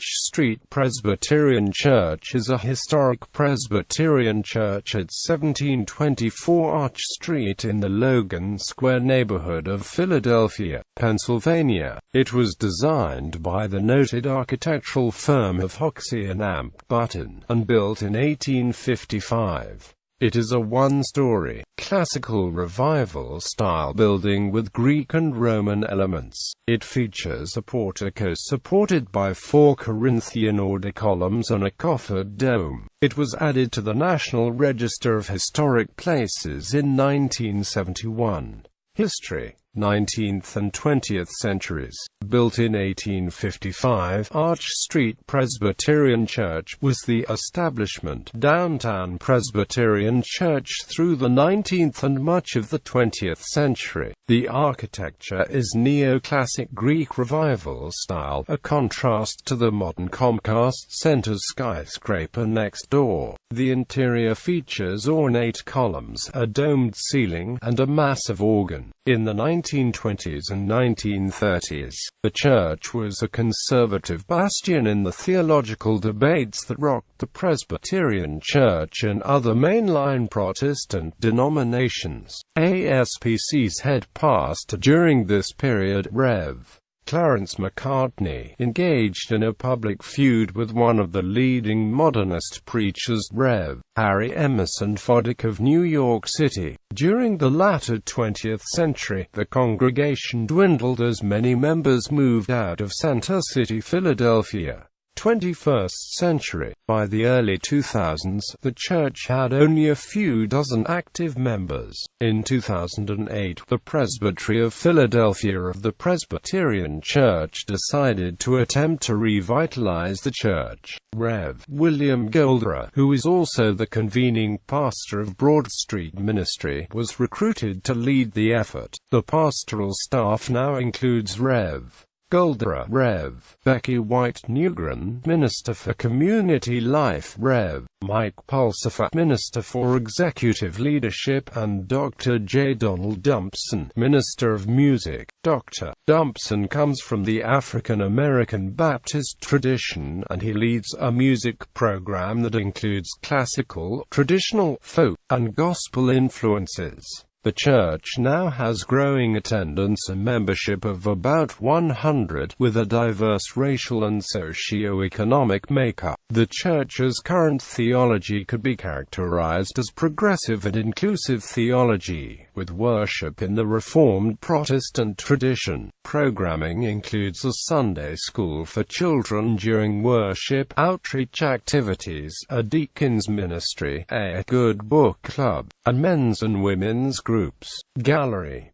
Street Presbyterian Church is a historic Presbyterian church at 1724 Arch Street in the Logan Square neighborhood of Philadelphia, Pennsylvania. It was designed by the noted architectural firm of Hoxie and built in 1855. It is a one-story, classical revival-style building with Greek and Roman elements. It features a portico supported by 4 Corinthian order columns and a coffered dome. It was added to the National Register of Historic Places in 1971. History: 19th and 20th centuries. Built in 1855, Arch Street Presbyterian Church was the establishment downtown Presbyterian Church through the 19th and much of the 20th century. The architecture is neoclassic Greek Revival style, a contrast to the modern Comcast Center skyscraper next door. The interior features ornate columns, a domed ceiling, and a massive organ. In the 1920s and 1930s, the church was a conservative bastion in the theological debates that rocked the Presbyterian Church and other mainline Protestant denominations. ASPC's head pastor during this period, Rev. Clarence McCartney, engaged in a public feud with one of the leading modernist preachers, Rev. Harry Emerson Foddick of New York City. During the latter 20th century, the congregation dwindled as many members moved out of Center City, Philadelphia. 21st century. By the early 2000s, the church had only a few dozen active members. In 2008, the Presbytery of Philadelphia of the Presbyterian Church decided to attempt to revitalize the church. Rev. William Golderer, who is also the convening pastor of Broad Street Ministry, was recruited to lead the effort. The pastoral staff now includes Rev. Golderer, Rev. Becky White Newgren, Minister for Community Life, Rev. Mike Pulsifer, Minister for Executive Leadership, and Dr. J. Donald Dumpson, Minister of Music. Dr. Dumpson comes from the African American Baptist tradition, and he leads a music program that includes classical, traditional, folk, and gospel influences. The church now has growing attendance and membership of about 100, with a diverse racial and socio-economic makeup. The church's current theology could be characterized as progressive and inclusive theology, with worship in the Reformed Protestant tradition. Programming includes a Sunday school for children during worship, outreach activities, a deacons ministry, a good book club, and men's and women's groups. Gallery.